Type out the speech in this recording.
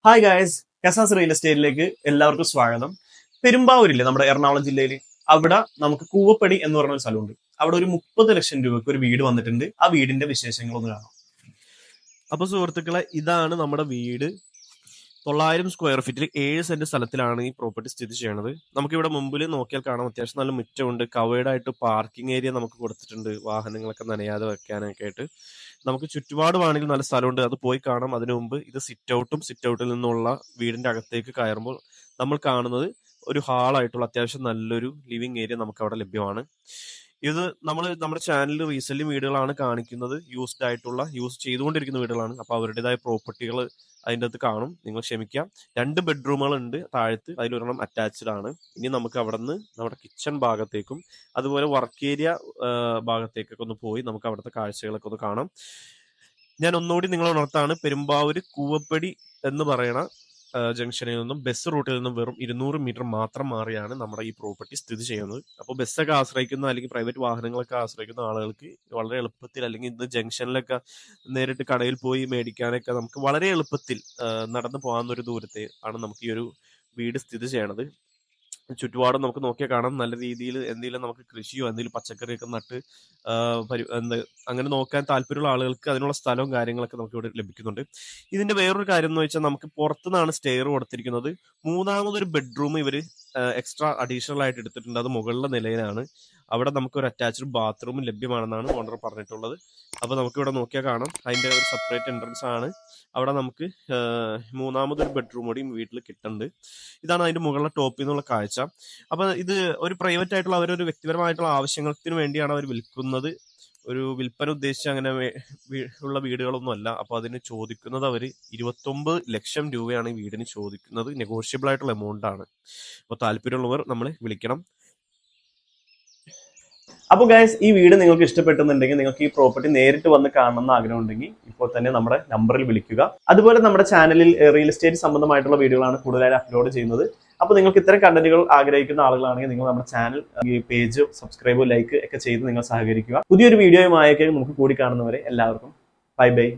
Hi guys, Casas real എസ്റ്റേറ്റിലേക്ക് എല്ലാവർക്കും സ്വാഗതം. പെരുമ്പാവൂരില്ലേ നമ്മുടെ എറണാകുളം ജില്ലയിൽ, അവിടെ നമുക്ക് കൂവപ്പടി എന്ന് പറഞ്ഞ ഒരു സ്ഥലമുണ്ട്. അവിടെ ഒരു 30 ലക്ഷം രൂപയ്ക്ക് ഒരു വീട് വന്നിട്ടുണ്ട്. ആ വീടിന്റെ വിശേഷങ്ങളൊന്ന് കാണാം. അപ്പൊ സുഹൃത്തുക്കളെ, ഇതാണ് നമ്മുടെ വീട്. 900 സ്ക്വയർ ഫീറ്റിൽ 7 സെന്റ് സ്ഥലത്തിലാണ് ഈ പ്രോപ്പർട്ടി സ്ഥിതി ചെയ്യുന്നത്. നമുക്കിവിടെ മുമ്പിൽ നോക്കിയാൽ കാണാം, അത്യാവശ്യം നല്ല മുറ്റമുണ്ട്. കവേർഡ് ആയിട്ട് പാർക്കിംഗ് ഏരിയ നമുക്ക് കൊടുത്തിട്ടുണ്ട്, വാഹനങ്ങളൊക്കെ നനയാതെ വെക്കാനൊക്കെ ആയിട്ട്. നമുക്ക് ചുറ്റുപാടുവാണെങ്കിൽ നല്ല സ്ഥലമുണ്ട്, അത് പോയി കാണാം. അതിനു മുമ്പ് ഇത് സിറ്റ് ഔട്ടിൽ നിന്നുള്ള വീടിന്റെ അകത്തേക്ക് കയറുമ്പോൾ നമ്മൾ കാണുന്നത് ഒരു ഹാളായിട്ടുള്ള അത്യാവശ്യം നല്ലൊരു ലിവിംഗ് ഏരിയ നമുക്ക് അവിടെ ലഭ്യമാണ്. ഇത് നമ്മുടെ ചാനലിൽ റീസെന്റ് വീടുകളാണ് കാണിക്കുന്നത്, യൂസ് ചെയ്തുകൊണ്ടിരിക്കുന്ന വീടുകളാണ്. അപ്പൊ അവരുടേതായ പ്രോപ്പർട്ടികൾ അതിൻ്റെ അകത്ത് കാണും, നിങ്ങൾ ക്ഷമിക്കാം. 2 ബെഡ്റൂമുകൾ ഉണ്ട് താഴത്ത്, അതിലൊരെണ്ണം അറ്റാച്ച്ഡ് ആണ്. ഇനി നമുക്ക് അവിടെ നിന്ന് നമ്മുടെ കിച്ചൺ ഭാഗത്തേക്കും അതുപോലെ വർക്ക് ഏരിയ ഭാഗത്തേക്കൊക്കെ ഒന്ന് പോയി നമുക്ക് അവിടുത്തെ കാഴ്ചകളൊക്കെ ഒന്ന് കാണാം. ഞാൻ ഒന്നുകൂടി നിങ്ങളെ ഉണർത്താണ്, പെരുമ്പാവൂര് കൂവപ്പടി എന്ന് പറയണ ജംഗ്ഷനിൽ നിന്നും ബസ് റൂട്ടിൽ നിന്നും വെറും 200 മീറ്റർ മാത്രം മാറിയാണ് നമ്മുടെ ഈ പ്രോപ്പർട്ടി സ്ഥിതി ചെയ്യുന്നത്. അപ്പോൾ ബസ്സൊക്കെ ആശ്രയിക്കുന്ന അല്ലെങ്കിൽ പ്രൈവറ്റ് വാഹനങ്ങളൊക്കെ ആശ്രയിക്കുന്ന ആളുകൾക്ക് വളരെ എളുപ്പത്തിൽ, അല്ലെങ്കിൽ ഇന്ന് ജംഗ്ഷനിലൊക്കെ നേരിട്ട് കടയിൽ പോയി മേടിക്കാനൊക്കെ നമുക്ക് വളരെ എളുപ്പത്തിൽ നടന്നു പോകാവുന്ന ഒരു ദൂരത്തെ ആണ് നമുക്ക് ഈ ഒരു വീട് സ്ഥിതി ചെയ്യണത്. ചുറ്റുപാടും നമുക്ക് നോക്കിയാൽ കാണാം, നല്ല രീതിയിൽ എന്തെങ്കിലും നമുക്ക് കൃഷിയോ എന്തെങ്കിലും പച്ചക്കറിയൊക്കെ നട്ട് അങ്ങനെ നോക്കാൻ താല്പര്യമുള്ള ആളുകൾക്ക് അതിനുള്ള സ്ഥലവും കാര്യങ്ങളൊക്കെ നമുക്ക് ഇവിടെ ലഭിക്കുന്നുണ്ട്. ഇതിന്റെ വേറൊരു കാര്യം എന്ന് വെച്ചാൽ, നമുക്ക് പുറത്തുനിന്നാണ് സ്റ്റെയർ കൊടുത്തിരിക്കുന്നത്. മൂന്നാമതൊരു ബെഡ്റൂം ഇവര് എക്സ്ട്രാ അഡീഷണൽ ആയിട്ട് എടുത്തിട്ടുണ്ട്, അത് മുകളിലെ നിലയിലാണ്. അവിടെ നമുക്ക് ഒരു അറ്റാച്ച്ഡ് ബാത്റൂമും ലഭ്യമാണെന്നാണ് ഓണർ പറഞ്ഞിട്ടുള്ളത്. അപ്പൊ നമുക്ക് ഇവിടെ നോക്കിയാൽ കാണാം, അതിന്റെ ഒരു സെപ്പറേറ്റ് എൻട്രൻസ് ആണ്. അവിടെ നമുക്ക് മൂന്നാമതൊരു ബെഡ്റൂം കൂടി വീട്ടിൽ കിട്ടുന്നുണ്ട്. ഇതാണ് അതിന്റെ മുകളിലെ ടോപ്പിൽ നിന്നുള്ള കാഴ്ച. അപ്പൊ ഇത് ഒരു പ്രൈവറ്റ് ആയിട്ടുള്ള അവരൊരു വ്യക്തിപരമായിട്ടുള്ള ആവശ്യങ്ങൾക്ക് വേണ്ടിയാണ് അവർ വിൽക്കുന്നത്. ഒരു വിൽപ്പന ഉദ്ദേശിച്ച് അങ്ങനെ ഉള്ള വീടുകളൊന്നും അല്ല. അപ്പൊ അതിന് ചോദിക്കുന്നത് അവര് 29 ലക്ഷം രൂപയാണ് ഈ വീടിന് ചോദിക്കുന്നത്. നെഗോഷ്യബിൾ ആയിട്ടുള്ള എമൗണ്ട് ആണ്. അപ്പൊ താല്പര്യമുള്ളവർ നമ്മളെ വിളിക്കണം. അപ്പോൾ ഗൈസ്, ഈ വീട് നിങ്ങൾക്ക് ഇഷ്ടപ്പെട്ടെന്നുണ്ടെങ്കിൽ, നിങ്ങൾക്ക് ഈ പ്രോപ്പർട്ടി നേരിട്ട് വന്ന് കാണണമെന്ന് ആഗ്രഹം ഉണ്ടെങ്കിൽ ഇപ്പോൾ തന്നെ നമ്മുടെ നമ്പറിൽ വിളിക്കുക. അതുപോലെ നമ്മുടെ ചാനലിൽ റിയൽ എസ്റ്റേറ്റ് സംബന്ധമായിട്ടുള്ള വീഡിയോകളാണ് കൂടുതലായി അപ്ലോഡ് ചെയ്യുന്നത്. അപ്പോൾ നിങ്ങൾക്ക് ഇത്തരം കണ്ടന്റുകൾ ആഗ്രഹിക്കുന്ന ആളുകളാണെങ്കിൽ നിങ്ങൾ നമ്മുടെ ചാനൽ പേജ് സബ്സ്ക്രൈബ്, ലൈക്ക് ഒക്കെ ചെയ്ത് നിങ്ങൾ സഹകരിക്കുക. പുതിയൊരു വീഡിയോയുമായൊക്കെ നമുക്ക് കൂടി കാണുന്നവരെ എല്ലാവർക്കും ബൈ ബൈ.